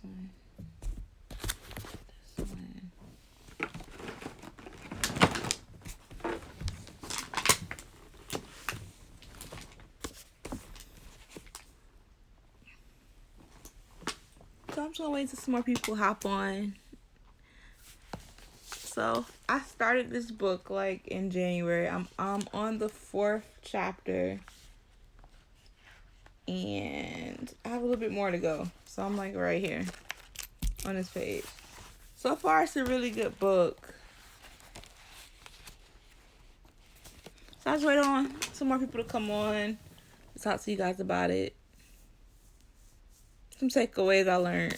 one. This one. So I'm just gonna wait till some more people hop on. So I started this book like in January. I'm on the 4th chapter, and I have a little bit more to go. So I'm like right here on this page. So far, it's a really good book. So I just wait on some more people to come on to talk to you guys about it. Some takeaways I learned.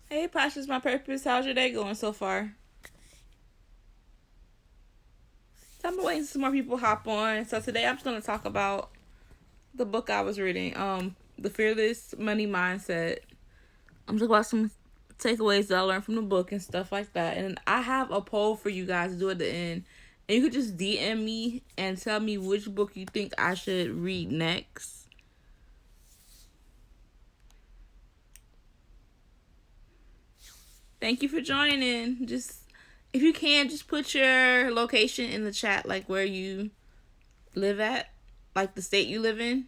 Hey, Passion's My Purpose. How's your day going so far? So I'm waiting for some more people hop on. So today I'm just going to talk about the book I was reading, The Fearless Money Mindset. I'm talking about some takeaways that I learned from the book and stuff like that. And I have a poll for you guys to do at the end. And you could just DM me and tell me which book you think I should read next. Thank you for joining. Just, if you can, just put your location in the chat, like where you live at, like the state you live in.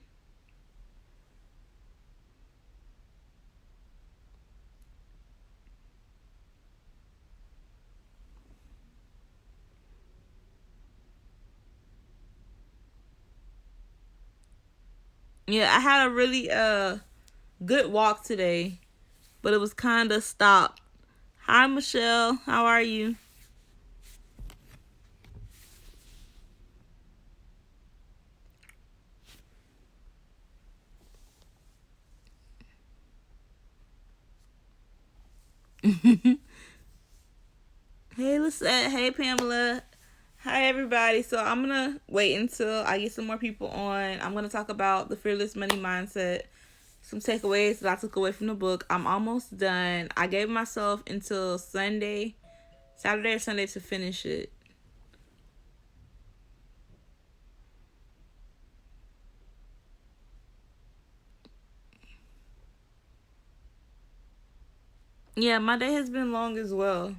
Yeah, I had a really good walk today, but it was kind of stopped. Hi, Michelle. How are you? Hey, Lisette. Hey, Pamela. Hi, everybody. So I'm going to wait until I get some more people on. I'm going to talk about the Fearless Money Mindset, some takeaways that I took away from the book. I'm almost done. I gave myself until Saturday or Sunday to finish it. Yeah, my day has been long as well.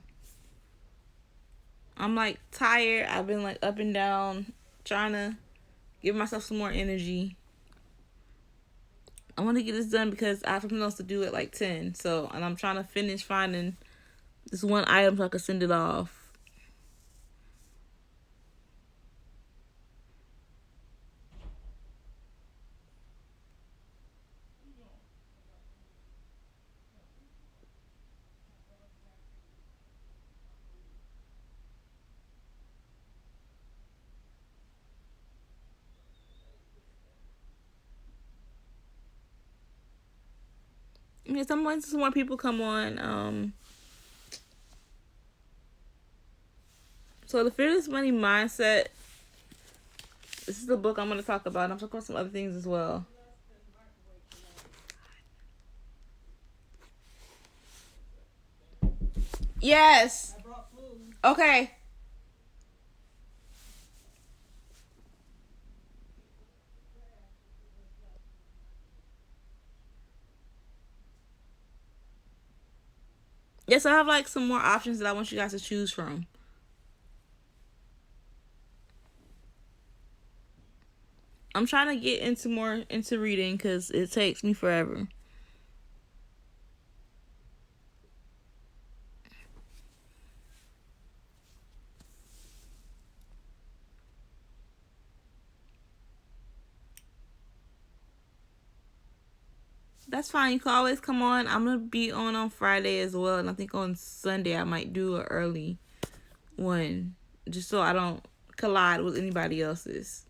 I'm like tired. I've been like up and down, trying to give myself some more energy. I want to get this done because I have something else to do at like 10. So, and I'm trying to finish finding this one item so I can send it off. Yeah, some more people come on. So the Fearless Money Mindset. This is the book I'm going to talk about. I'm talking about some other things as well. Yes. Okay. Yes, I have like some more options that I want you guys to choose from. I'm trying to get into reading because it takes me forever. That's fine. You can always come on. I'm gonna be on Friday as well, and I think on Sunday I might do an early one, just so I don't collide with anybody else's.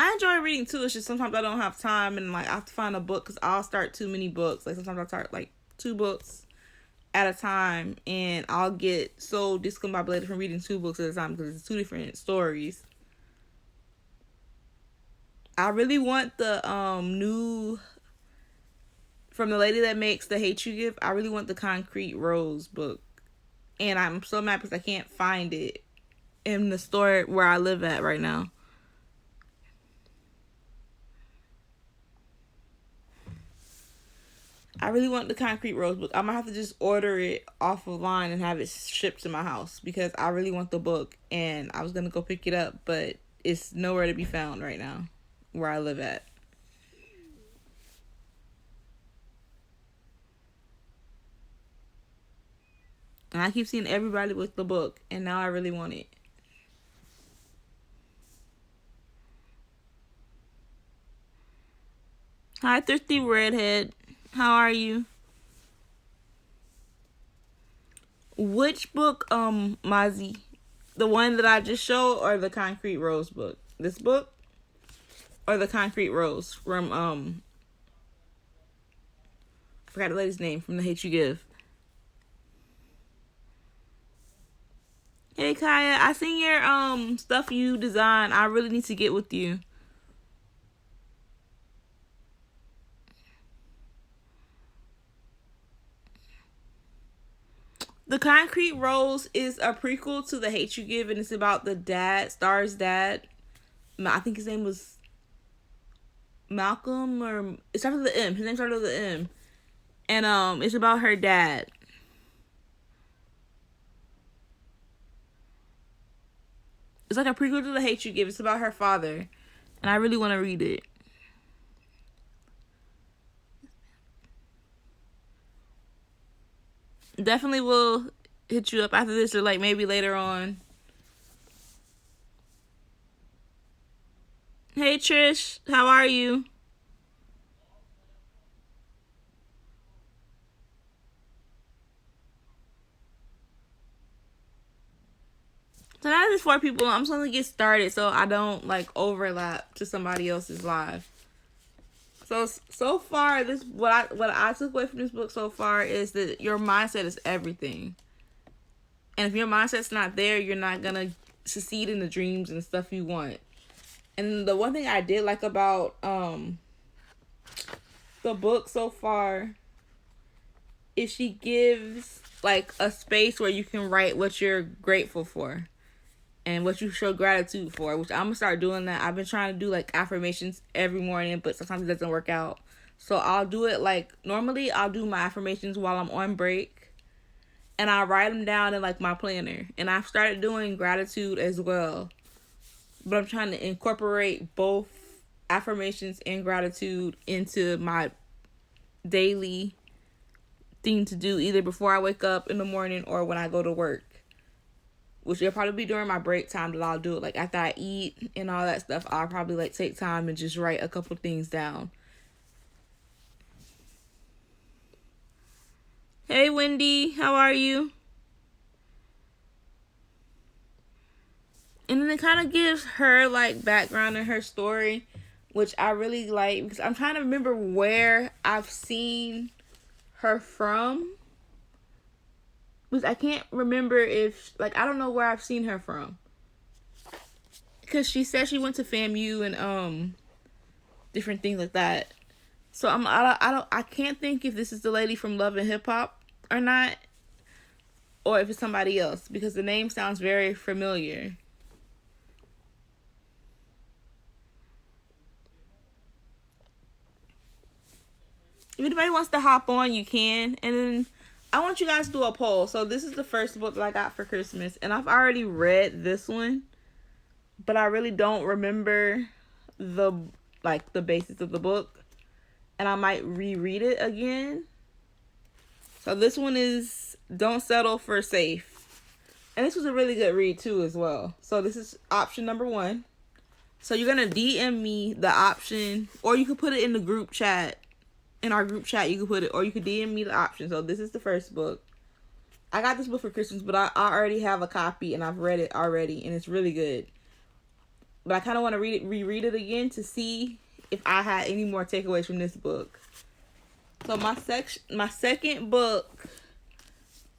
I enjoy reading too. It's just sometimes I don't have time and like I have to find a book because I'll start too many books. Like sometimes I start like 2 books at a time and I'll get so discombobulated from reading 2 books at a time because it's 2 different stories. I really want the new from the lady that makes the Hate You Give. I really want the Concrete Rose book, and I'm so mad because I can't find it in the store where I live at right now. I really want the Concrete Rose book. I'm gonna have to just order it off of line and have it shipped to my house because I really want the book, and I was gonna go pick it up, but it's nowhere to be found right now where I live at. And I keep seeing everybody with the book, and now I really want it. Hi, Thirsty Redhead. How are you? Which book, Mozzie? The one that I just showed or the Concrete Rose book? This book? Or the Concrete Rose from, I forgot the lady's name from The Hate You Give. Hey, Kaya. I seen your, stuff you designed. I really need to get with you. The Concrete Rose is a prequel to The Hate You Give, and it's about the dad, Star's dad. I think his name was Malcolm, or it started with the M. His name started with the M. And it's about her dad. It's like a prequel to The Hate You Give. It's about her father, and I really want to read it. Definitely will hit you up after this or like maybe later on. Hey Trish, how are you? So now there's 4 people. I'm just gonna get started so I don't like overlap to somebody else's live. So far, this what I took away from this book so far is that your mindset is everything. And if your mindset's not there, you're not gonna succeed in the dreams and stuff you want. And the one thing I did like about the book so far is she gives like a space where you can write what you're grateful for and what you show gratitude for, which I'm gonna start doing that. I've been trying to do like affirmations every morning, but sometimes it doesn't work out. So I'll do it like normally I'll do my affirmations while I'm on break and I write them down in like my planner. And I've started doing gratitude as well. But I'm trying to incorporate both affirmations and gratitude into my daily thing to do either before I wake up in the morning or when I go to work. Which will probably be during my break time that I'll do it. Like after I eat and all that stuff, I'll probably like take time and just write a couple things down. Hey Wendy, how are you? And then it kind of gives her like background in her story, which I really like because I'm trying to remember where I've seen her from. Because I can't remember if, like, I don't know where I've seen her from. Because she said she went to FAMU and, different things like that. So I can't think if this is the lady from Love and Hip Hop or not. Or if it's somebody else. Because the name sounds very familiar. If anybody wants to hop on, you can. And then I want you guys to do a poll. So this is the first book that I got for Christmas. And I've already read this one. But I really don't remember the basis of the book. And I might reread it again. So this one is Don't Settle for Safe. And this was a really good read too as well. So this is option number 1. So you're going to DM me the option. Or you could put it in the group chat. In our group chat, you can put it, or you can DM me the option. So this is the first book. I got this book for Christmas, but I already have a copy, and I've read it already, and it's really good. but I kind of want to reread it again to see if I had any more takeaways from this book. So my second book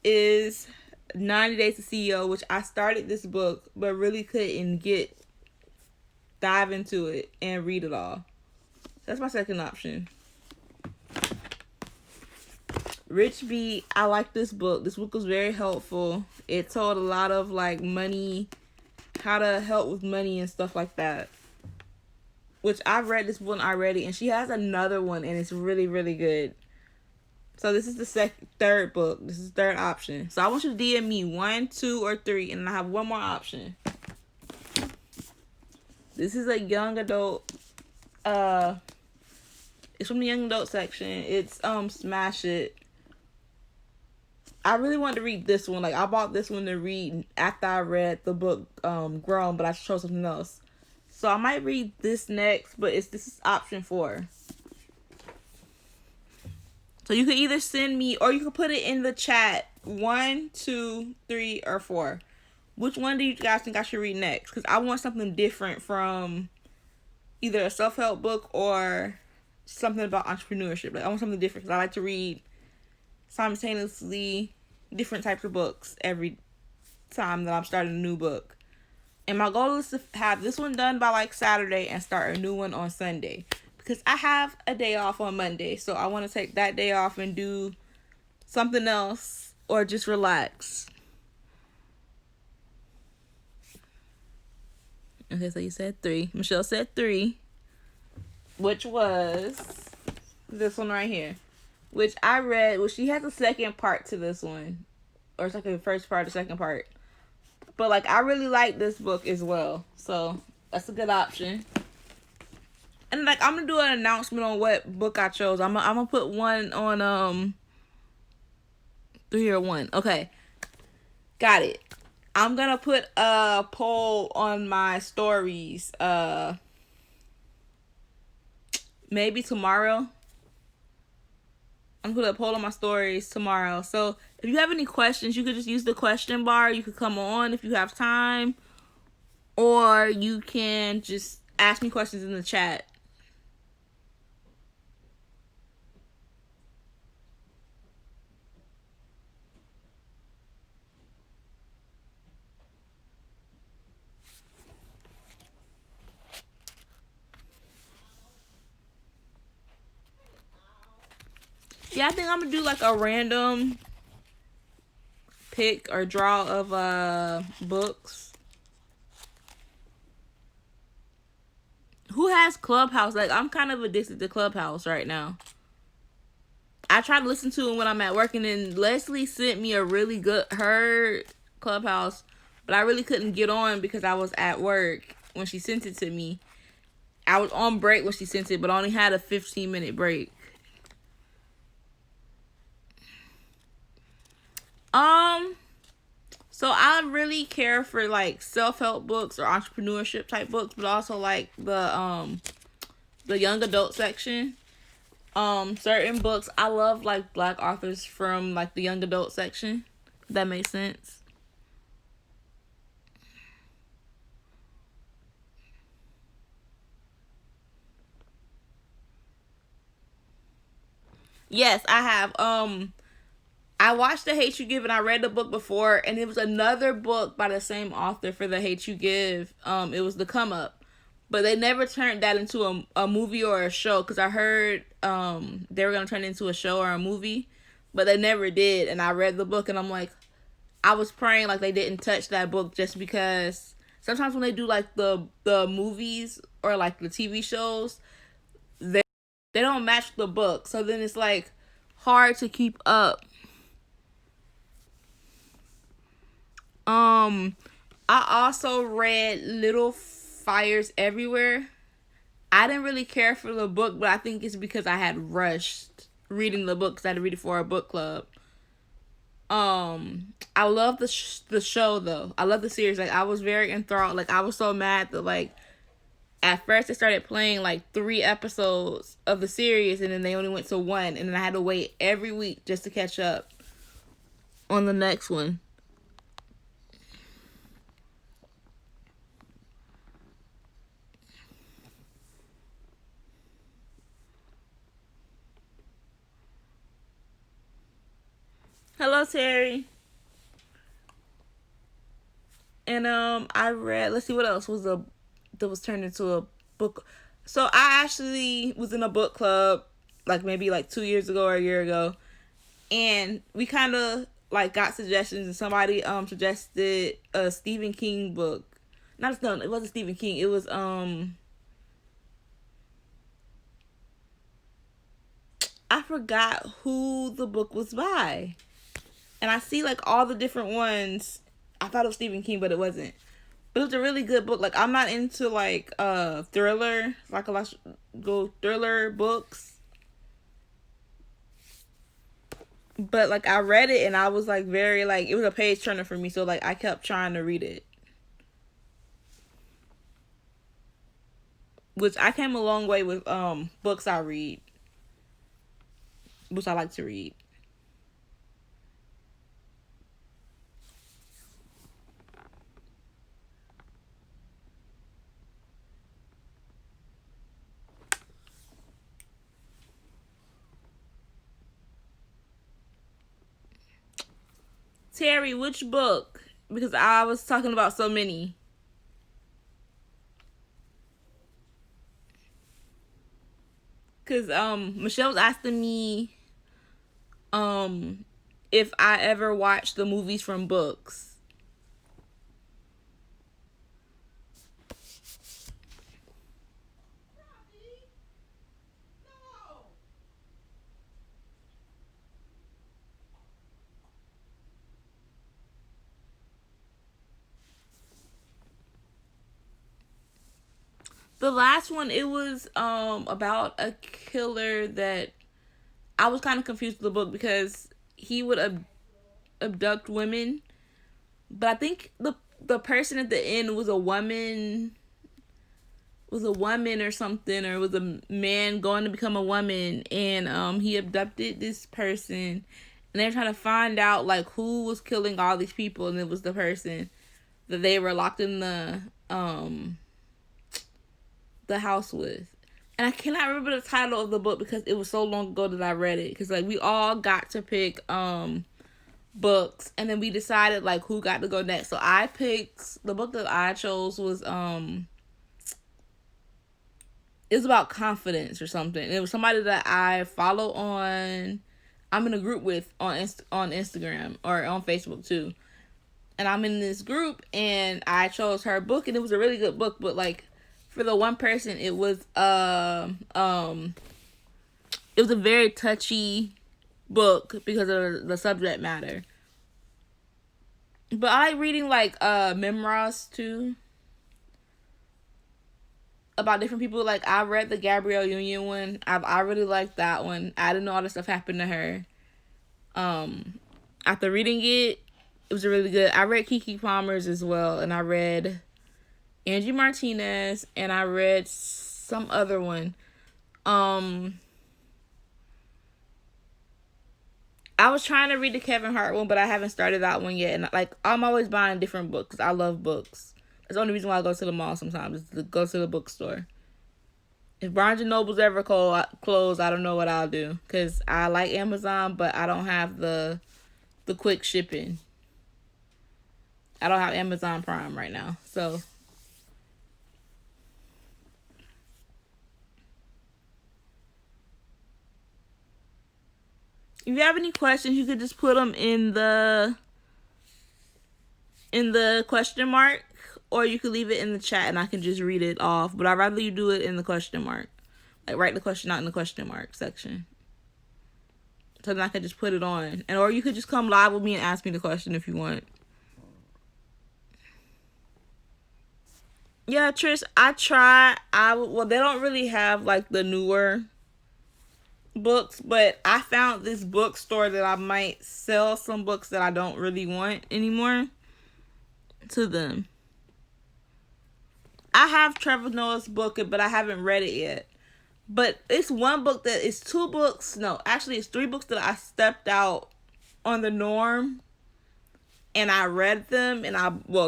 is 90 Days to CEO, which I started this book but really couldn't dive into it and read it all. That's my second option. Rich B, I like this book. This book was very helpful. It told a lot of like money, how to help with money and stuff like that. Which I've read this one already, and she has another one, and it's really, really good. So this is the third book. This is the third option. So I want you to DM me 1, 2, or 3, and I have one more option. This is a young adult. It's from the young adult section. It's Smash It. I really wanted to read this one. Like, I bought this one to read after I read the book Grown, but I chose something else. So I might read this next, but this is option 4. So you could either send me, or you could put it in the chat, 1, 2, 3, or 4. Which one do you guys think I should read next? Because I want something different from either a self-help book or something about entrepreneurship. Like, I want something different because I like to read simultaneously different types of books every time that I'm starting a new book. And my goal is to have this one done by like Saturday and start a new one on Sunday, because I have a day off on Monday. So I want to take that day off and do something else or just relax. Okay, so you said 3. Michelle said 3, which was this one right here, which I read. Well, she has a second part to this one, or it's like the first part, the second part. But like, I really like this book as well, so that's a good option. And like, I'm gonna do an announcement on what book I chose. I'm gonna put one on 3 or 1. Okay, got it. I'm gonna put a poll on my stories. Maybe tomorrow. I'm going to put a poll on my stories tomorrow. So if you have any questions, you could just use the question bar. You could come on if you have time. Or you can just ask me questions in the chat. Yeah, I think I'm going to do like a random pick or draw of books. Who has Clubhouse? Like, I'm kind of addicted to Clubhouse right now. I try to listen to it when I'm at work, and then Leslie sent me a really good Clubhouse, but I really couldn't get on because I was at work when she sent it to me. I was on break when she sent it, but I only had a 15-minute break. So I really care for like self-help books or entrepreneurship type books, but also like the young adult section. Certain books, I love like Black authors from like the young adult section. If that makes sense. Yes, I have. I watched The Hate U Give, and I read the book before, and it was another book by the same author for The Hate U Give. It was The Come Up, but they never turned that into a movie or a show, because I heard they were gonna turn it into a show or a movie, but they never did. And I read the book, and I'm like, I was praying like they didn't touch that book, just because sometimes when they do like the movies or like the TV shows, they don't match the book, so then it's like hard to keep up. I also read Little Fires Everywhere. I didn't really care for the book, but I think it's because I had rushed reading the book because I had to read it for a book club. I love the show though. I love the series. Like, I was very enthralled. Like, I was so mad that like at first they started playing like 3 episodes of the series, and then they only went to 1, and then I had to wait every week just to catch up on the next one. Hello, Terry. And I read. Let's see what else was a that was turned into a book. So I actually was in a book club, like maybe like 2 years ago or a year ago, and we kind of like got suggestions, and somebody suggested a Stephen King book. Not no, it wasn't Stephen King. It was I forgot who the book was by. And I see like all the different ones. I thought it was Stephen King, but it wasn't. But it was a really good book. Like I'm not into like thriller, psychological thriller books. But like I read it and I was like very like it was a page turner for me, so like I kept trying to read it. Which I came a long way with books I read. Which I like to read. Terry, which book? Because I was talking about so many. Because Michelle was asking me um if I ever watched the movies from books. The last one, it was about a killer that I was kind of confused with the book because he would abduct women, but I think the person at the end was a woman or something, or was a man going to become a woman, and he abducted this person, and they're trying to find out like who was killing all these people, and it was the person that they were locked in the house with. And I cannot remember the title of the book because it was so long ago that I read it. Because like we all got to pick books, and then we decided like who got to go next. So I picked the book that I chose was it was about confidence or something. It was somebody that I follow on. I'm in a group with on Instagram or on Facebook too, and I'm in this group, and I chose her book, and it was a really good book. But like for the one person, it was it was a very touchy book because of the subject matter. But I like reading like memoirs too about different people. Like I read the Gabrielle Union one. I really liked that one. I didn't know all this stuff happened to her. After reading it, it was really good. I read Kiki Palmer's as well, and I read Angie Martinez, and I read some other one. I was trying to read the Kevin Hart one, but I haven't started that one yet. And like I'm always buying different books. I love books. That's the only reason why I go to the mall sometimes is to go to the bookstore. If Barnes and Noble's ever closed, I don't know what I'll do because I like Amazon, but I don't have the quick shipping. I don't have Amazon Prime right now, so. If you have any questions, you could just put them in the question mark, or you could leave it in the chat and I can just read it off. But I'd rather you do it in the question mark. Like write the question out in the question mark section. So then I can just put it on. And or you could just come live with me and ask me the question if you want. Yeah, Trish, I try. Well, they don't really have like the newer books, but I found this bookstore that I might sell some books that I don't really want anymore to them. I have Trevor Noah's book, but I haven't read it yet. But it's one book that is two books. No, actually, it's three books that I stepped out on the norm, and I read them.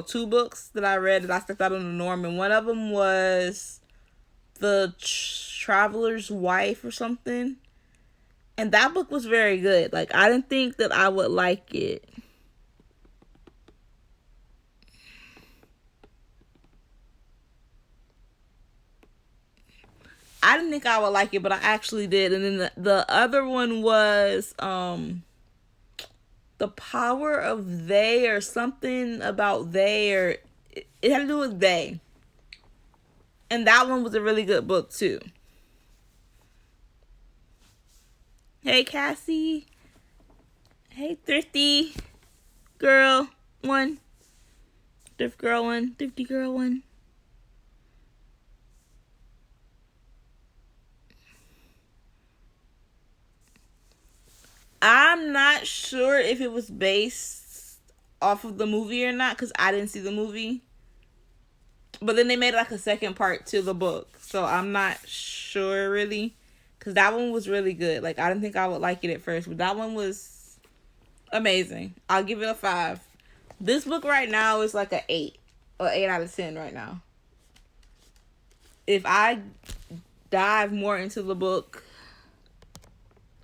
Two books that I read that I stepped out on the norm, and one of them was The Traveler's Wife or something. And that book was very good. Like, I didn't think that I would like it. I didn't think I would like it, but I actually did. And then the other one was The Power of They, or something about they, or it had to do with they. And that one was a really good book too. Hey Cassie. Hey Thrifty Girl 1. Thrift Girl 1. Thrifty Girl 1. I'm not sure if it was based off of the movie or not, because I didn't see the movie. But then they made like a second part to the book, so I'm not sure really, because that one was really good. Like, I didn't think I would like it at first, but that one was amazing. I'll give it a 5. This book right now is like an 8, or 8 out of 10 right now. If I dive more into the book,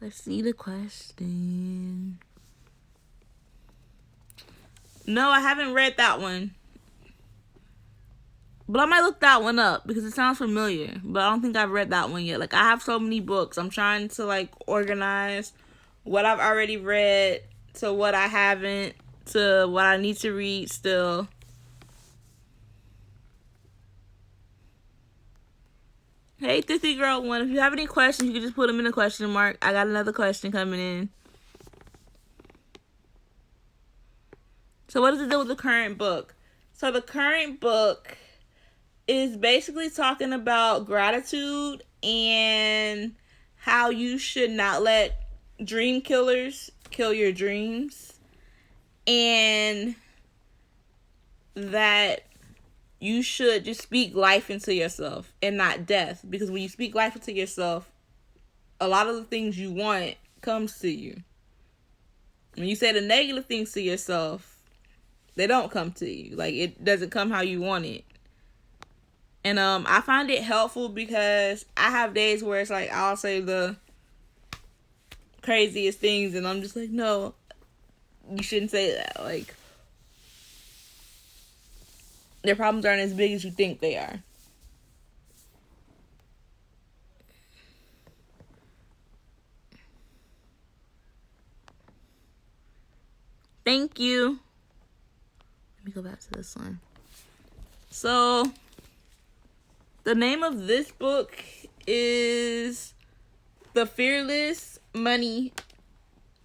let's see the question. No, I haven't read that one. But I might look that one up because it sounds familiar. But I don't think I've read that one yet. Like, I have so many books. I'm trying to, like, organize what I've already read to what I haven't to what I need to read still. Hey, Thrifty Girl 1. If you have any questions, you can just put them in the question mark. I got another question coming in. So what does it do with the current book? So the current book is basically talking about gratitude and how you should not let dream killers kill your dreams, and that you should just speak life into yourself and not death, because when you speak life into yourself, a lot of the things you want comes to you. When you say the negative things to yourself, they don't come to you. Like, it doesn't come how you want it. And I find it helpful because I have days where it's like I'll say the craziest things and I'm just like, no, you shouldn't say that. Like, their problems aren't as big as you think they are. Thank you. Let me go back to this one. So, the name of this book is The Fearless Money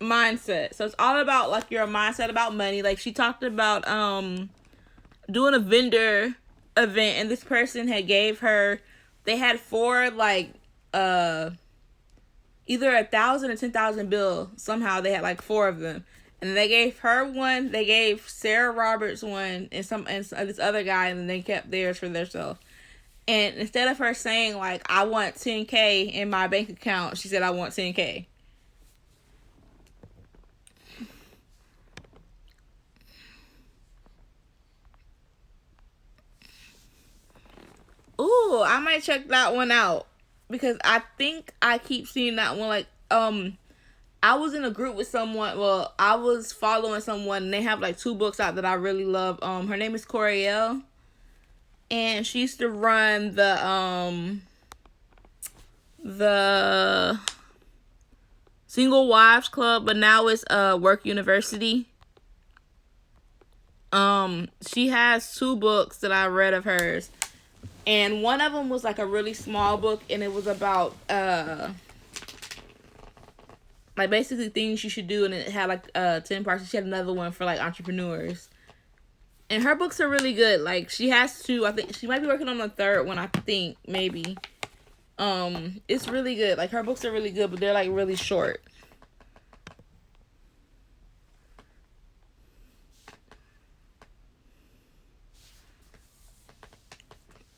Mindset. So it's all about like your mindset about money. Like, she talked about doing a vendor event, and this person had gave her, they had 4 like either 1,000 or 10,000 bill. Somehow they had like 4 of them. And they gave her one, they gave Sarah Roberts one, and this other guy, and then they kept theirs for themselves. And instead of her saying, like, I want 10K in my bank account, she said, I want 10K. Ooh, I might check that one out. Because I think I keep seeing that one. Like, I was in a group with someone. Well, I was following someone, and they have, like, 2 books out that I really love. Her name is Coriel. And she used to run the Single Wives Club, but now it's Work University. She has 2 books that I read of hers, and one of them was like a really small book, and it was about like basically things you should do, and it had like 10 parts. She had another one for like entrepreneurs. And her books are really good. Like, she has 2. I think she might be working on the 3rd one, I think, maybe. It's really good. Like, her books are really good, but they're like really short.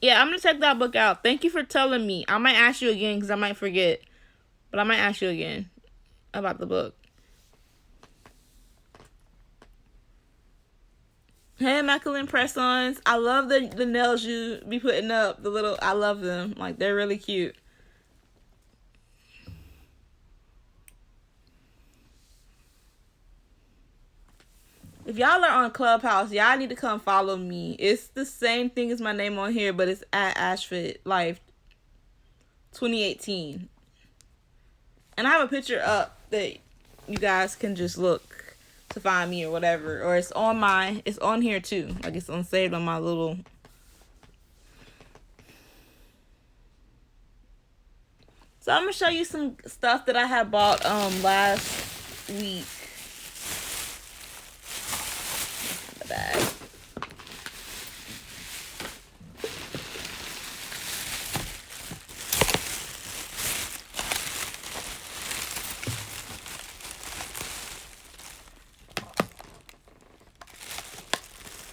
Yeah, I'm gonna check that book out. Thank you for telling me. I might ask you again because I might forget. But I might ask you again about the book. Hey, Immaculate Press-Ons. I love the nails you be putting up. I love them. Like, they're really cute. If y'all are on Clubhouse, y'all need to come follow me. It's the same thing as my name on here, but it's at Ashfit Life 2018. And I have a picture up that you guys can just look to find me or whatever. Or it's on here too. Like it's saved on my little. So I'm gonna show you some stuff that I had bought last week. The bag.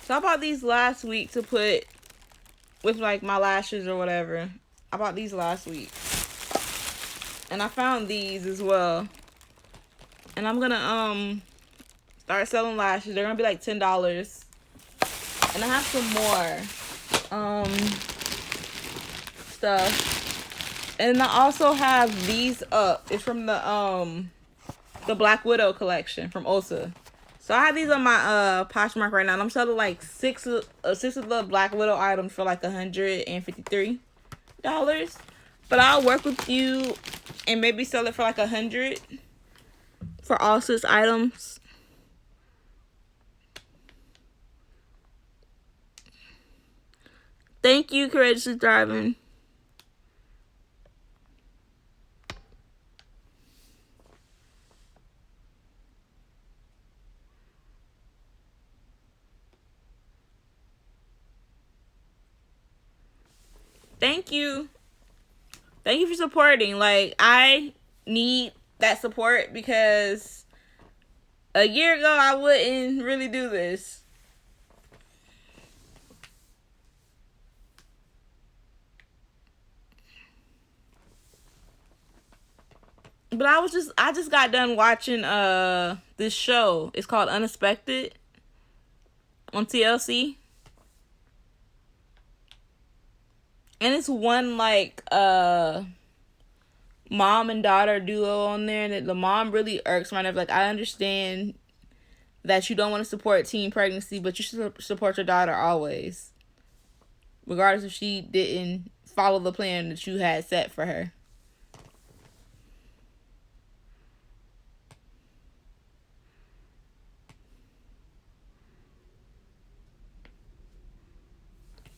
So I bought these last week to put with like my lashes or whatever. I bought these last week. And I found these as well. And I'm gonna start selling lashes. They're gonna be like $10. And I have some more stuff. And I also have these up. It's from the Black Widow collection from Ulta. So I have these on my Poshmark right now. And I'm selling like six of the Black Widow items for like $153. But I'll work with you and maybe sell it for like $100 for all 6 items. Thank you, Courageously Driving. Thank you. Thank you for supporting. Like, I need that support because a year ago I wouldn't really do this. But I just got done watching this show. It's called Unexpected on TLC. And it's one like mom and daughter duo on there, and the mom really irks my nerves. Like, I understand that you don't want to support teen pregnancy, but you should support your daughter always, regardless if she didn't follow the plan that you had set for her.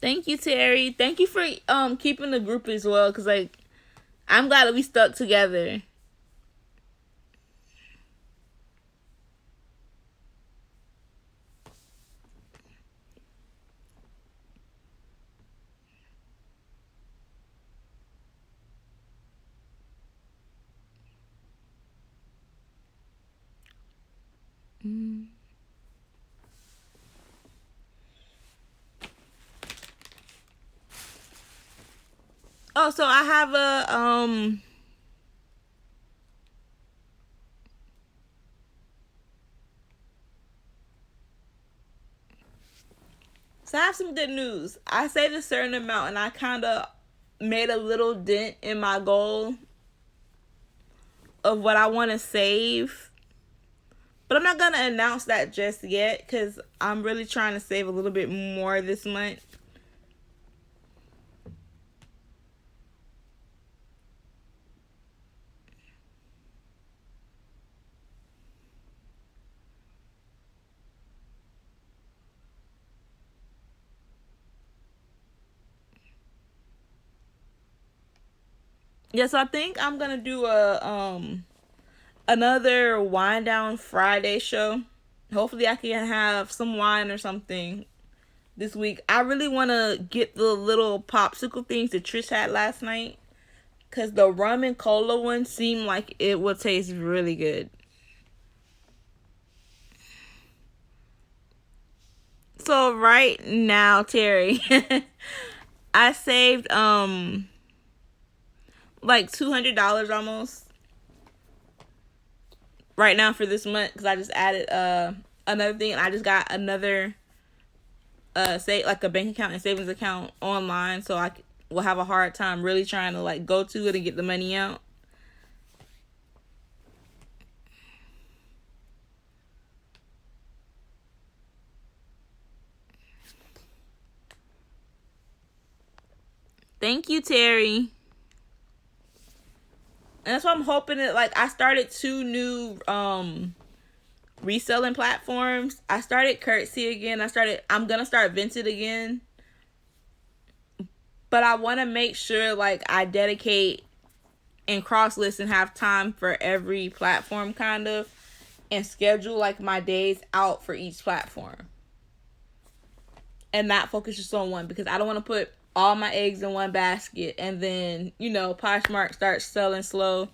Thank you, Terry. Thank you for keeping the group as well, because like I'm glad that we stuck together. Oh, so I have a so I have some good news. I saved a certain amount and I kind of made a little dent in my goal of what I want to save. But I'm not going to announce that just yet because I'm really trying to save a little bit more this month. Yeah, so I think I'm going to do another Wine Down Friday show. Hopefully I can have some wine or something this week. I really want to get the little popsicle things that Trish had last night, because the rum and cola one seemed like it would taste really good. So right now, Terry, I saved like $200 almost right now for this month, because I just added another thing, and I just got another say like a bank account and savings account online, so I will have a hard time really trying to like go to it and get the money out. Thank you, Terry. And that's why I'm hoping that, like, I started 2 new reselling platforms. I started Curtsy again. I'm gonna start Vinted again. But I want to make sure, like, I dedicate and cross list and have time for every platform, kind of, and schedule, like, my days out for each platform. And not focus just on one, because I don't want to put all my eggs in one basket and then, Poshmark starts selling slow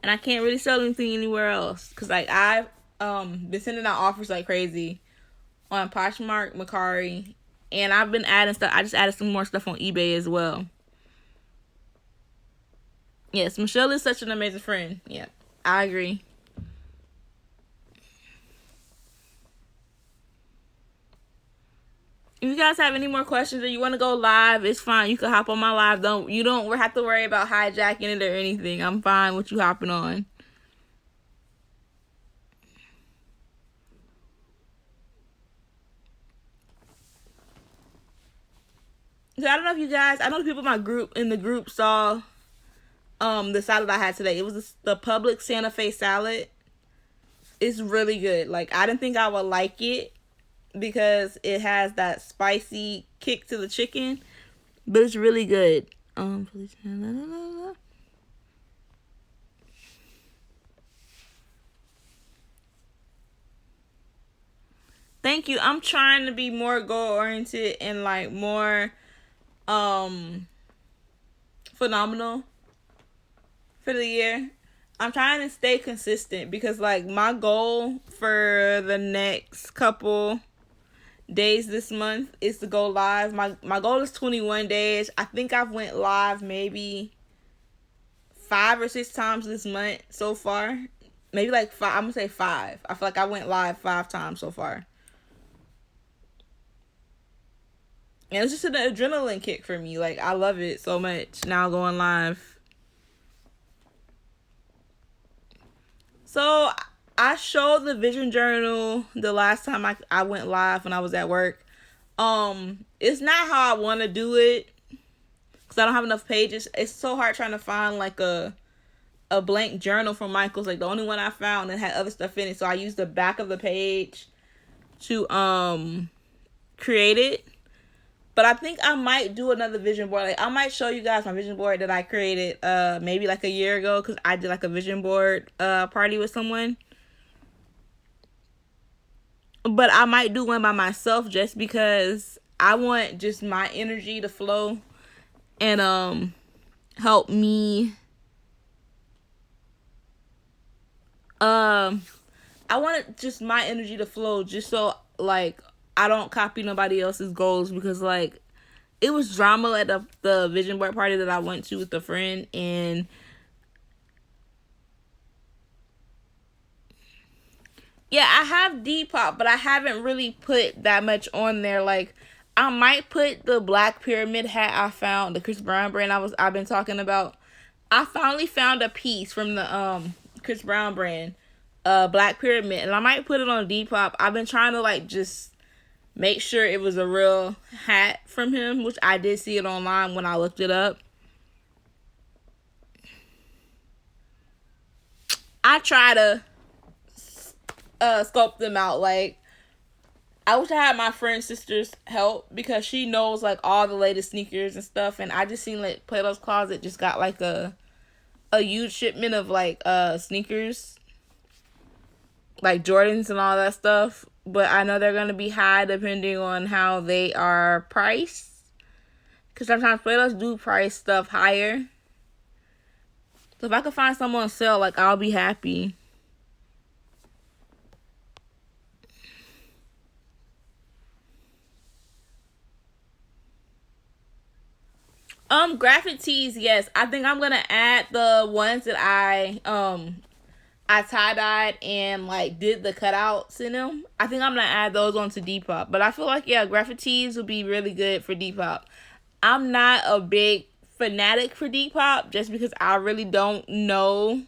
and I can't really sell anything anywhere else, because, like, I've been sending out offers like crazy on Poshmark, Mercari, and I've been adding stuff. I just added some more stuff on eBay as well. Yes, Michelle is such an amazing friend. Yeah, I agree. If you guys have any more questions or you want to go live, it's fine. You can hop on my live. You don't have to worry about hijacking it or anything. I'm fine with you hopping on. So I don't know if you guys, I know the people in the group saw the salad I had today. It was the Publix Santa Fe salad. It's really good. Like, I didn't think I would like it because it has that spicy kick to the chicken, but it's really good. Thank you. I'm trying to be more goal oriented and, like, more phenomenal for the year. I'm trying to stay consistent because, like, my goal for the next couple days this month is to go live. My goal is 21 days. I think I've went live maybe 5 or 6 times this month so far. Maybe like 5. I'm gonna say 5. I feel like I went live 5 times so far. And it's just an adrenaline kick for me. Like, I love it so much now going live. So I showed the vision journal the last time I went live when I was at work. It's not how I want to do it because I don't have enough pages. It's so hard trying to find, like, a blank journal from Michael's. Like, the only one I found that had other stuff in it. So I used the back of the page to create it. But I think I might do another vision board. Like, I might show you guys my vision board that I created maybe like a year ago, because I did, like, a vision board party with someone. But I might do one by myself just because I want just my energy to flow and help me. I want just my energy to flow just so, like, I don't copy nobody else's goals, because, like, it was drama at the vision board party that I went to with a friend, and yeah, I have Depop, but I haven't really put that much on there. Like, I might put the black pyramid hat I found, the Chris Brown brand I've been talking about. I finally found a piece from the Chris Brown brand, black pyramid, and I might put it on Depop. I've been trying to, like, just make sure it was a real hat from him, which I did see it online when I looked it up. I try to sculpt them out. Like, I wish I had my friend's sister's help, because she knows, like, all the latest sneakers and stuff, and I just seen, like, Plato's Closet just got, like, a huge shipment of, like, sneakers, like Jordans and all that stuff. But I know they're going to be high depending on how they are priced, because sometimes Plato's do price stuff higher. So if I could find someone on sale, like, I'll be happy. Graphic tees, yes. I think I'm gonna add the ones that I tie-dyed and, like, did the cutouts in them. I think I'm gonna add those onto Depop. But I feel like, yeah, graphic tees would be really good for Depop. I'm not a big fanatic for Depop, just because I really don't know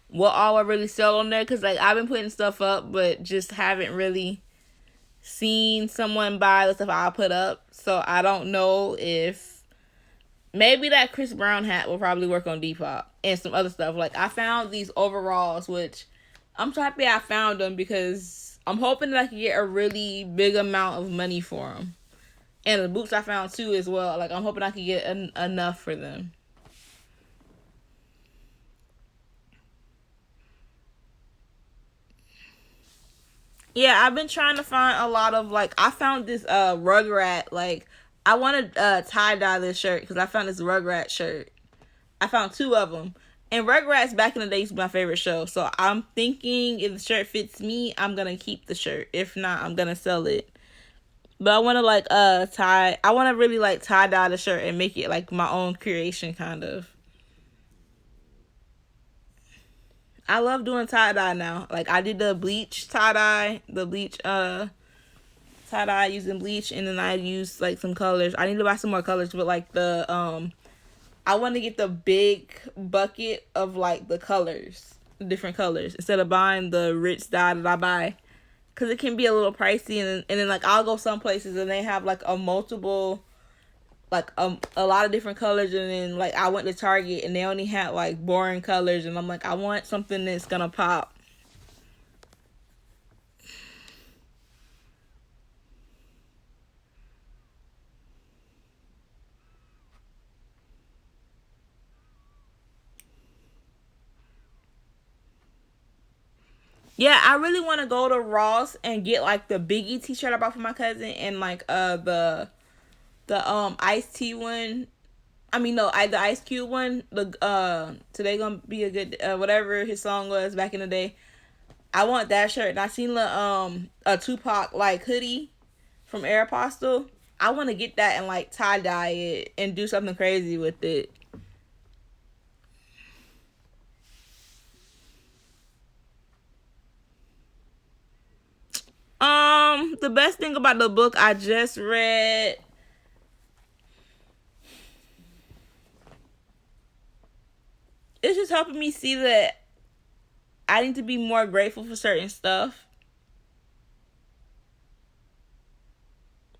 what all I really sell on there. Because, like, I've been putting stuff up, but just haven't really seen someone buy the stuff I put up. So I don't know if Maybe that Chris Brown hat will probably work on Depop and some other stuff. Like I found these overalls, which I'm so happy I found them because I'm hoping that I can get a really big amount of money for them. And the boots I found too as well. Like I'm hoping I can get enough for them. Yeah, I've been trying to find a lot of like I found this Rugrat like I want to tie dye this shirt because I found this Rugrat shirt. I found two of them. And Rugrats back in the day used to be my favorite show. So I'm thinking if the shirt fits me, I'm gonna keep the shirt. If not, I'm gonna sell it. But I wanna like I wanna really like tie dye the shirt and make it like my own creation kind of. I love doing tie dye now. Like I did the bleach tie dye, the bleach tie dye using bleach, and then I used like some colors. I need to buy some more colors, but like the I want to get the big bucket of like the colors, different colors, instead of buying the rich dye that I buy, because it can be a little pricey. And then like I'll go some places and they have like a multiple, like a lot of different colors, and then like I went to Target and they only had like boring colors, and I'm like I want something that's gonna pop. Yeah, I really want to go to Ross and get like the Biggie t-shirt I bought for my cousin and like the iced tea one. I mean no, the Ice Cube one. The today gonna be a good whatever his song was back in the day. I want that shirt. And I seen the a Tupac like hoodie from Aeropostale. I want to get that and like tie dye it and do something crazy with it. The best thing about the book I just read, it's just helping me see that I need to be more grateful for certain stuff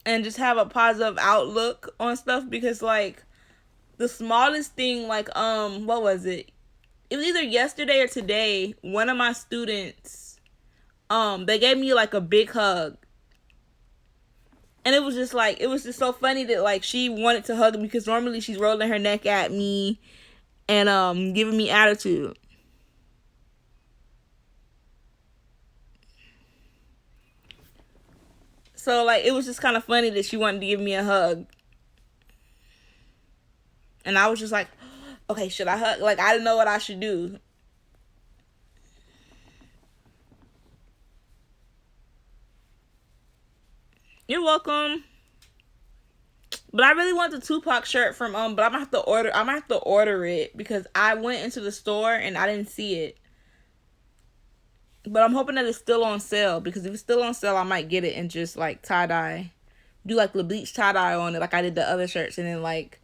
and just have a positive outlook on stuff because like the smallest thing like what was it? It was either yesterday or today, one of my students they gave me like a big hug. And it was just like it was just so funny that like she wanted to hug me because normally she's rolling her neck at me and giving me attitude. So like it was just kind of funny that she wanted to give me a hug. And I was just like, okay, should I hug? Like I didn't know what I should do. You're welcome. But I really want the Tupac shirt from but I'm gonna have to order it because I went into the store and I didn't see it. But I'm hoping that it's still on sale because if it's still on sale I might get it and just like tie dye. Do like the bleach tie dye on it like I did the other shirts and then like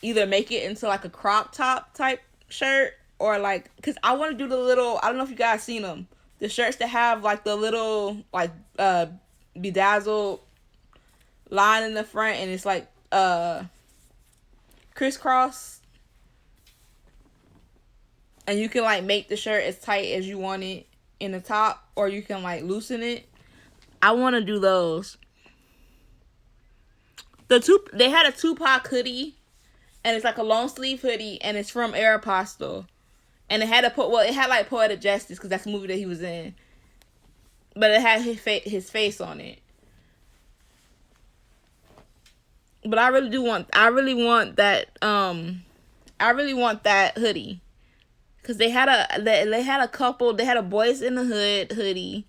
either make it into like a crop top type shirt or like because I want to do the little I don't know if you guys seen them, the shirts that have like the little like bedazzled line in the front and it's like crisscross and you can like make the shirt as tight as you want it in the top or you can like loosen it. I want to do those. They had a Tupac hoodie and it's like a long sleeve hoodie and it's from Aeropostale. And it had it had like Poetic Justice because that's the movie that he was in. But it had his face on it. But I really want that hoodie. Cause they had a Boys in the Hood hoodie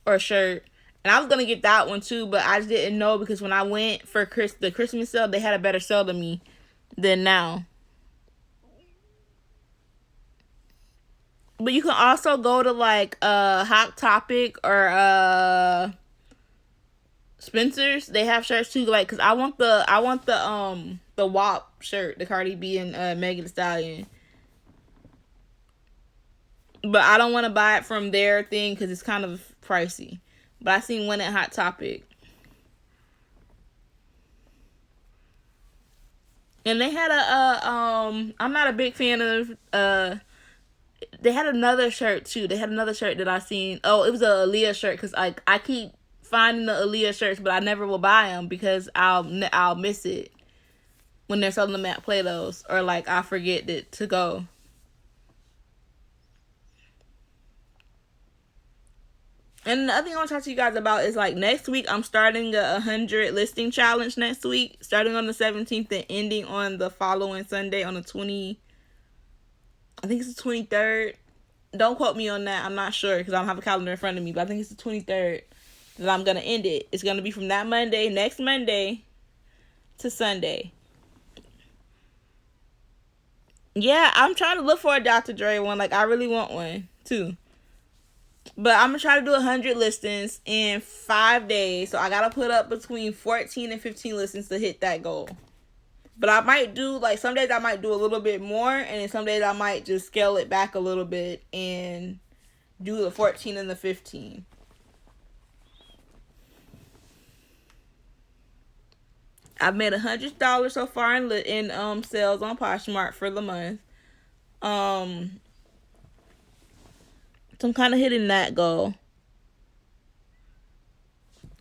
or shirt. And I was gonna get that one too, but I just didn't know because when I went for the Christmas sale, they had a better sale than me than now. But you can also go to like Hot Topic or Spencer's. They have shirts too, like cause I want the WAP shirt, the Cardi B and Megan Thee Stallion. But I don't want to buy it from their thing because it's kind of pricey. But I seen one at Hot Topic. And they had I'm not a big fan of they had another shirt too. They had another shirt that I seen. Oh, it was a Aaliyah shirt because I keep finding the Aaliyah shirts, but I never will buy them because I'll miss it when they're selling them at Plato's, or like I forget it to go. And the other thing I want to talk to you guys about is like next week I'm starting a 100 listing challenge next week, starting on the 17th and ending on the following Sunday on the 20. I think it's the 23rd. Don't quote me on that. I'm not sure because I don't have a calendar in front of me, but I think it's the 23rd that I'm gonna end it. It's gonna be from that Monday, next Monday, to Sunday. Yeah, I'm trying to look for a Dr. Dre one. Like I really want one too. But I'm gonna try to do 100 listings in 5 days. So I gotta put up between 14 and 15 listings to hit that goal. But I might do, like, some days I might do a little bit more, and then some days I might just scale it back a little bit and do the 14 and the 15. I've made $100 so far in sales on Poshmark for the month. So I'm kind of hitting that goal.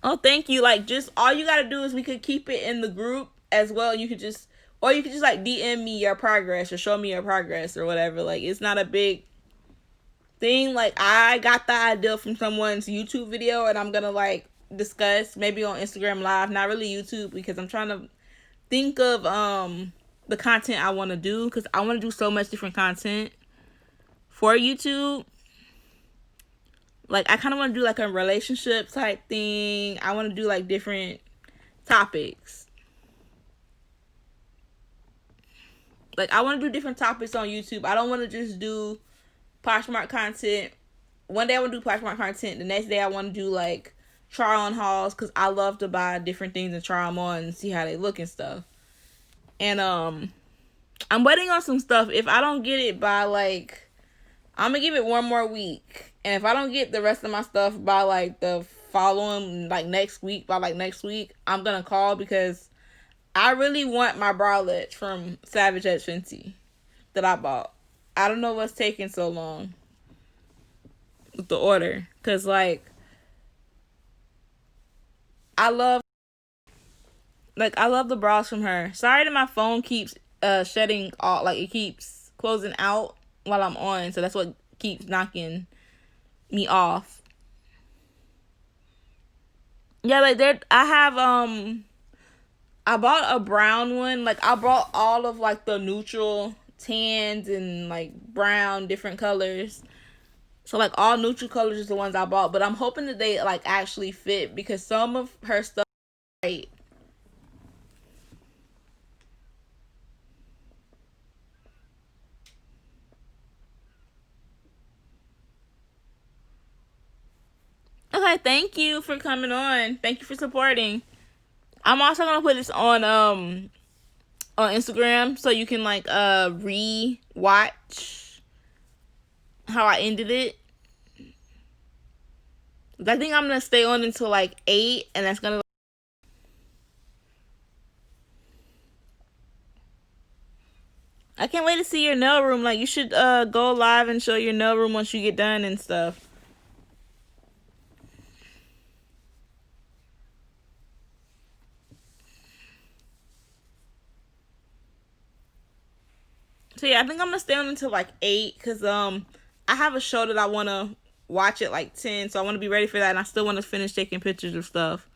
Oh, thank you. Like, just all you gotta do is we could keep it in the group as well. You could just, or you could just like DM me your progress or show me your progress or whatever. Like, it's not a big thing. Like, I got the idea from someone's YouTube video, and I'm gonna like discuss maybe on Instagram Live, not really YouTube, because I'm trying to think of the content I want to do, because I want to do so much different content for YouTube. Like, I kind of want to do like a relationship type thing. I want to do like different topics. Like, I want to do different topics on YouTube. I don't want to just do Poshmark content. One day I want to do Poshmark content. The next day I want to do like try on hauls, because I love to buy different things and try them on and see how they look and stuff. And I'm waiting on some stuff. If I don't get it by like, I'm gonna give it one more week. And if I don't get the rest of my stuff by like the following, like next week, I'm gonna call, because I really want my bralette from Savage X Fenty that I bought. I don't know what's taking so long with the order, because like I love the bras from her. Sorry that my phone keeps shutting off, like it keeps closing out while I'm on, so that's what keeps knocking me off. Yeah, like there I have I bought a brown one. Like, I bought all of like the neutral tans and like brown different colors. So like all neutral colors is the ones I bought, but I'm hoping that they like actually fit, because some of her stuff is right. Okay, thank you for coming on. Thank you for supporting. I'm also gonna put this on Instagram, so you can like re-watch how I ended it. I think I'm gonna stay on until like 8, and that's gonna. I can't wait to see your nail room. Like, you should go live and show your nail room once you get done and stuff. So yeah, I think I'm gonna stay on until like 8, because I have a show that I wanna watch at like 10, so I wanna be ready for that, and I still wanna finish taking pictures of stuff.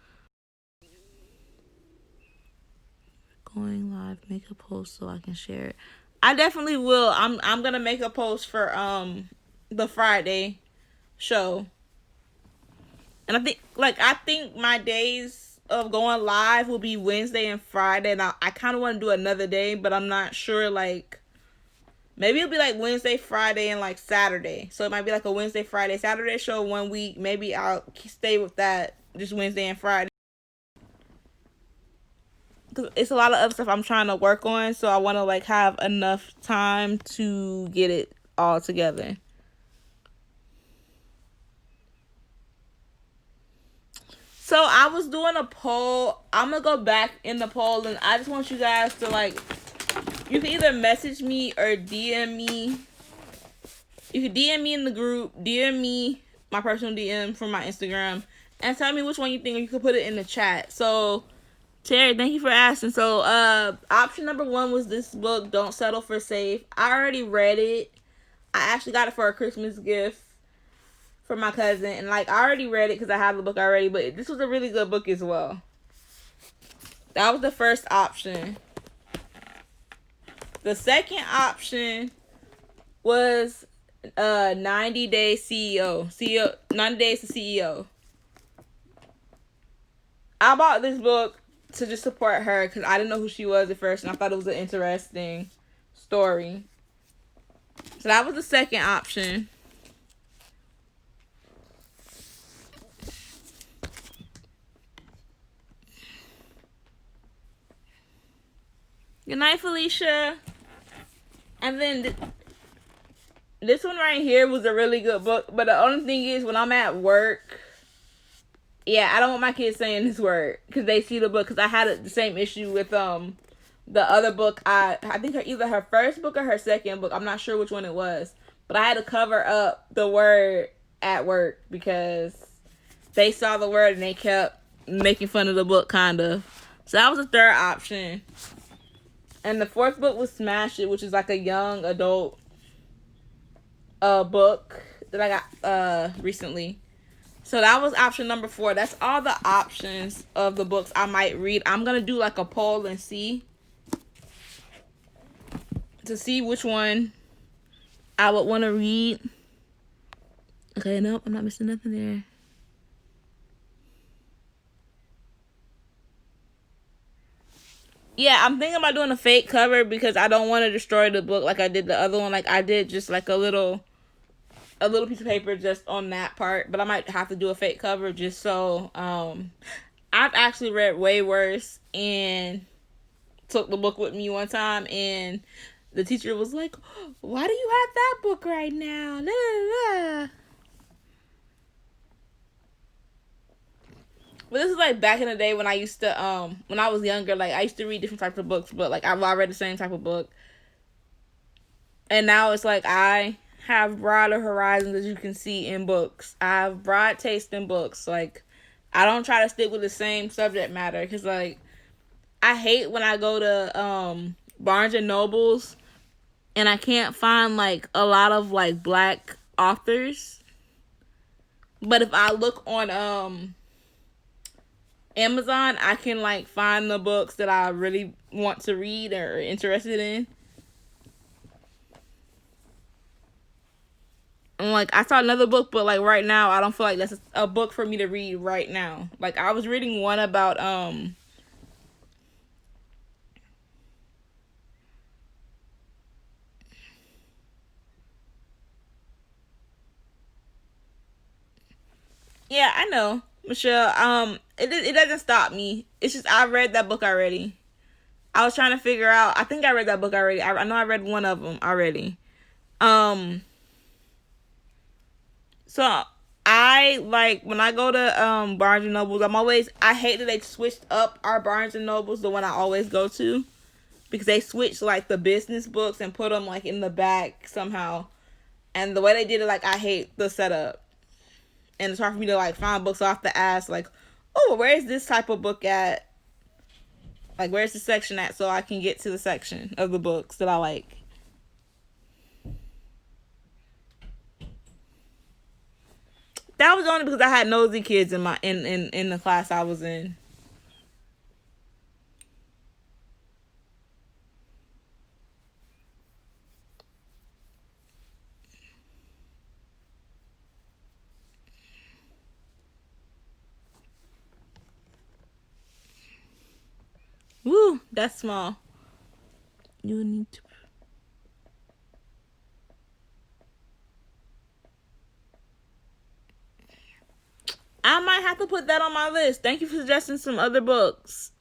Going live, make a post so I can share it. I definitely will. I'm gonna make a post for the Friday show. And I think my days of going live will be Wednesday and Friday, and I kind of want to do another day, but I'm not sure. Like, maybe it'll be like Wednesday, Friday, and like Saturday. So it might be like a Wednesday, Friday, Saturday show one week. Maybe I'll stay with that just Wednesday and Friday. Cause it's a lot of other stuff I'm trying to work on, so I want to like have enough time to get it all together. So I was doing a poll. I'm gonna go back in the poll, and I just want you guys to like You can either message me or DM me. You can DM me in the group, DM me my personal DM from my Instagram, and tell me which one you think, or you can put it in the chat. So, Terry, thank you for asking. So, option number 1 was this book, Don't Settle for Safe. I already read it. I actually got it for a Christmas gift for my cousin, and like I already read it because I have the book already. But this was a really good book as well. That was the first option. The second option was 90 Days CEO. 90 Days to CEO. I bought this book to just support her because I didn't know who she was at first, and I thought it was an interesting story. So that was the second option. Good night, Felicia. And then this one right here was a really good book, but the only thing is when I'm at work, yeah, I don't want my kids saying this word because they see the book. Because I had the same issue with the other book. I think either her first book or her second book. I'm not sure which one it was, but I had to cover up the word at work because they saw the word and they kept making fun of the book, kind of. So that was the third option. And the fourth book was Smash It, which is like a young adult book that I got recently. So that was option number 4. That's all the options of the books I might read. I'm going to do like a poll and see which one I would want to read. Okay, nope, I'm not missing nothing there. Yeah, I'm thinking about doing a fake cover because I don't want to destroy the book like I did the other one. Like I did just like a little piece of paper just on that part, but I might have to do a fake cover just so I've actually read way worse and took the book with me one time, and the teacher was like, "Why do you have that book right now?" La, la, la. But this is like back in the day when I used to when I was younger, like I used to read different types of books, but like I've all read the same type of book. And now it's like I have broader horizons, as you can see, in books. I have broad taste in books. Like I don't try to stick with the same subject matter because like I hate when I go to Barnes and Nobles and I can't find like a lot of like black authors. But if I look on Amazon, I can like find the books that I really want to read or interested in. And like I saw another book, but like right now I don't feel like that's a book for me to read right now. Like I was reading one about yeah, I know, Michelle. It doesn't stop me. It's just I read that book already. I was trying to figure out. I think I read that book already. I know I read one of them already. So I like when I go to Barnes and Nobles. I hate that they switched up our Barnes and Nobles, the one I always go to, because they switched like the business books and put them like in the back somehow. And the way they did it, like I hate the setup. And it's hard for me to like find books. So I have to ask like, oh, where is this type of book at? Like, where's the section at so I can get to the section of the books that I like. That was only because I had nosy kids in my in the class I was in. Woo, that's small. You need to. I might have to put that on my list. Thank you for suggesting some other books.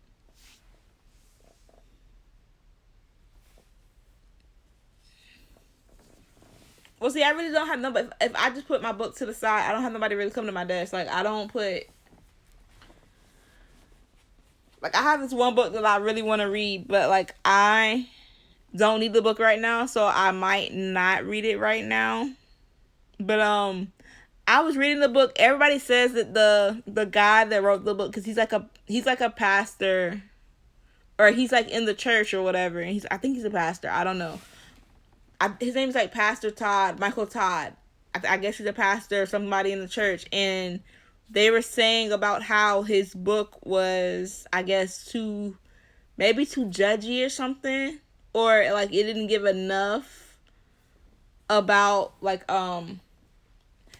Well, see, I really don't have nobody. If I just put my book to the side, I don't have nobody really come to my desk. Like, I don't put. Like, I have this one book that I really want to read, but like, I don't need the book right now, so I might not read it right now. But I was reading the book. Everybody says that the guy that wrote the book, because he's like a pastor, or he's like in the church or whatever, and I think he's a pastor. I don't know. His name's like Pastor Todd, Michael Todd. I guess he's a pastor or somebody in the church, and they were saying about how his book was, I guess, maybe too judgy or something, or like it didn't give enough about like the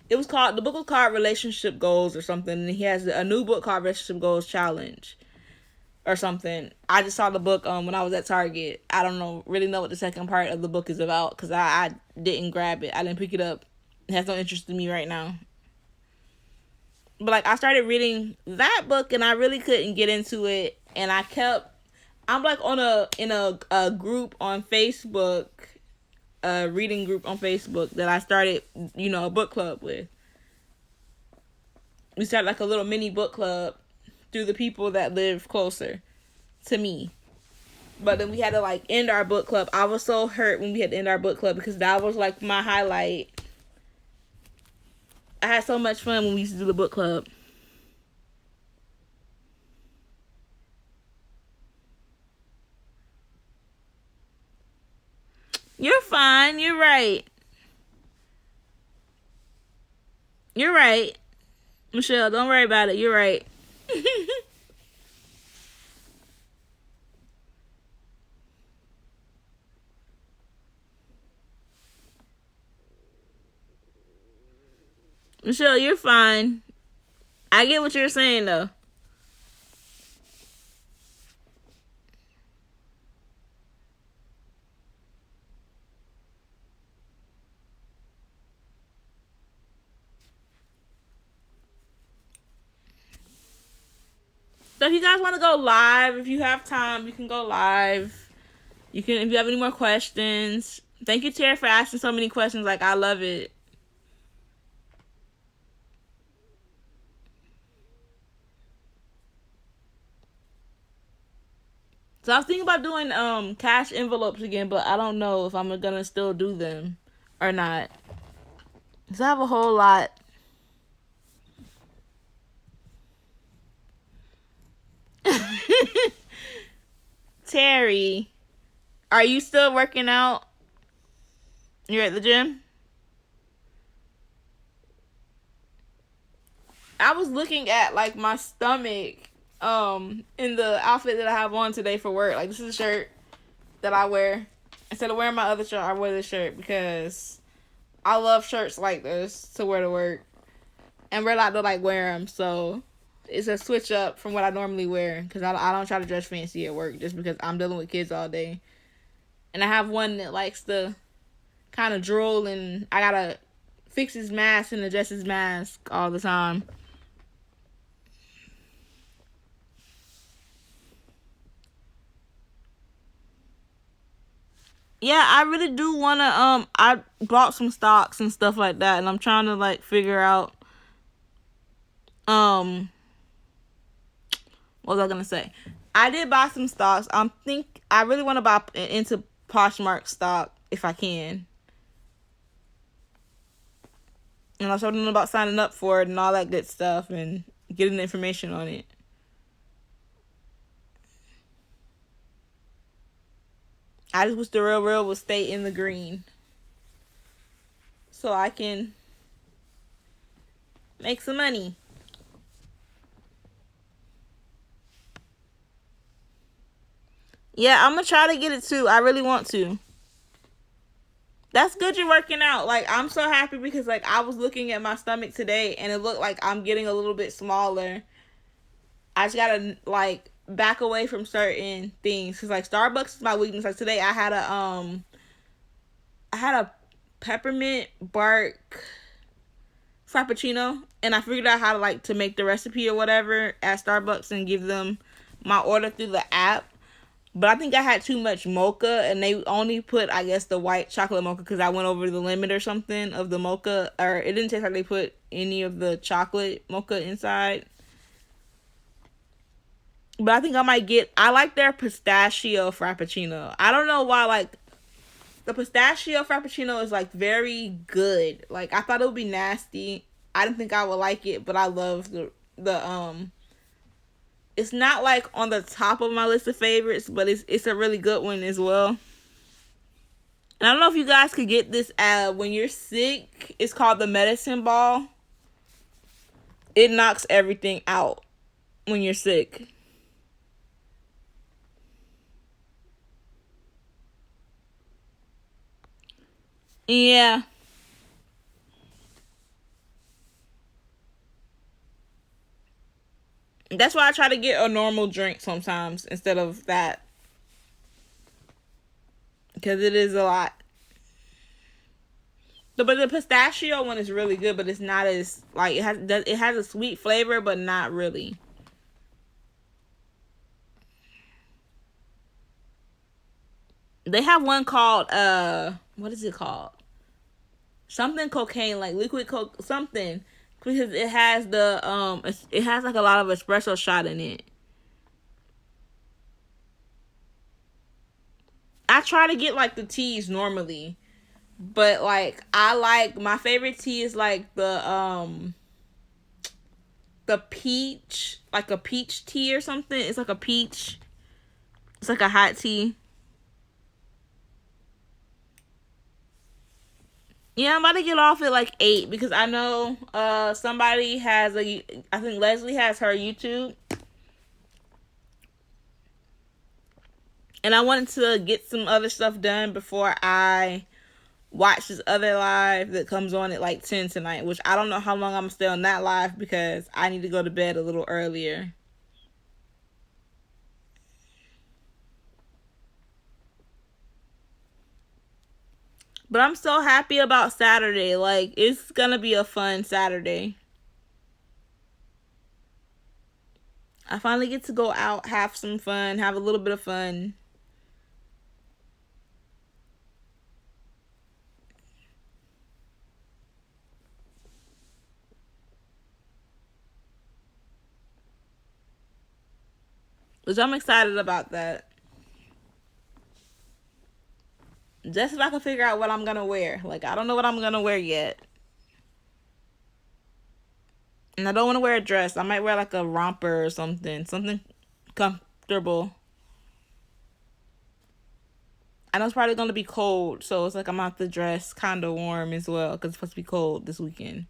book was called Relationship Goals or something, and he has a new book called Relationship Goals Challenge or something. I just saw the book when I was at Target. I don't really know what the second part of the book is about, because I didn't grab it. I didn't pick it up. It has no interest in me right now. But like, I started reading that book and I really couldn't get into it, and I'm like in a group on Facebook, a reading group on Facebook that I started, a book club with. We started like a little mini book club through the people that live closer to me. But then we had to like end our book club. I was so hurt when we had to end our book club, because that was like my highlight. I had so much fun when we used to do the book club. You're fine. You're right. You're right. Michelle, don't worry about it. You're right. Michelle, you're fine. I get what you're saying, though. So if you guys want to go live, if you have time, you can go live. You can, if you have any more questions. Thank you, Tara, for asking so many questions. Like, I love it. So I was thinking about doing cash envelopes again, but I don't know if I'm gonna still do them or not. Cause I have a whole lot. Terry, are you still working out? You're at the gym? I was looking at like my stomach in the outfit that I have on today for work. Like, this is a shirt that I wear. Instead of wearing my other shirt, I wear this shirt because I love shirts like this to wear to work. And we're allowed to like wear them, so it's a switch up from what I normally wear, because I don't try to dress fancy at work just because I'm dealing with kids all day. And I have one that likes to kind of drool, and I gotta fix his mask and adjust his mask all the time. Yeah, I really do wanna I bought some stocks and stuff like that, and I'm trying to like figure out um what was I gonna say? I did buy some stocks. I really want to buy into Poshmark stock if I can. And I told them about signing up for it and all that good stuff and getting the information on it. I just wish the real would stay in the green, so I can make some money. Yeah, I'm gonna try to get it too. I really want to. That's good you're working out. Like, I'm so happy because like I was looking at my stomach today and it looked like I'm getting a little bit smaller. I just gotta like back away from certain things, cause like Starbucks is my weakness. Like today I had a peppermint bark frappuccino, and I figured out how to like to make the recipe or whatever at Starbucks and give them my order through the app. But I think I had too much mocha, and they only put, I guess, the white chocolate mocha because I went over the limit or something of the mocha. Or it didn't taste like they put any of the chocolate mocha inside. But I think I like their pistachio frappuccino. I don't know why, like, The pistachio frappuccino is like very good. Like I thought it would be nasty. I didn't think I would like it, but I love the. It's not like on the top of my list of favorites, but it's a really good one as well. And I don't know if you guys could get this when you're sick. It's called the medicine ball. It knocks everything out when you're sick. Yeah. That's why I try to get a normal drink sometimes instead of that. Because it is a lot. But the pistachio one is really good, but it's not as like it has a sweet flavor, but not really. They have one called what is it called? Something cocaine, like liquid coke something, because it has it has like a lot of espresso shot in it. I try to get like the teas normally, but like I like my favorite tea is like the peach, like a peach tea or something. It's like a peach. It's like a hot tea. Yeah, I'm about to get off at like 8 because I know somebody has I think Leslie has her YouTube. And I wanted to get some other stuff done before I watch this other live that comes on at like 10 tonight, which I don't know how long I'm gonna stay on that live because I need to go to bed a little earlier. But I'm so happy about Saturday. Like, it's gonna be a fun Saturday. I finally get to go out, have some fun, have a little bit of fun. Which I'm excited about that. Just if I can figure out what I'm gonna wear. Like, I don't know what I'm gonna wear yet. And I don't want to wear a dress. I might wear like a romper or something. Something comfortable. I know it's probably gonna be cold, so it's like I'm out the dress kind of warm as well because it's supposed to be cold this weekend.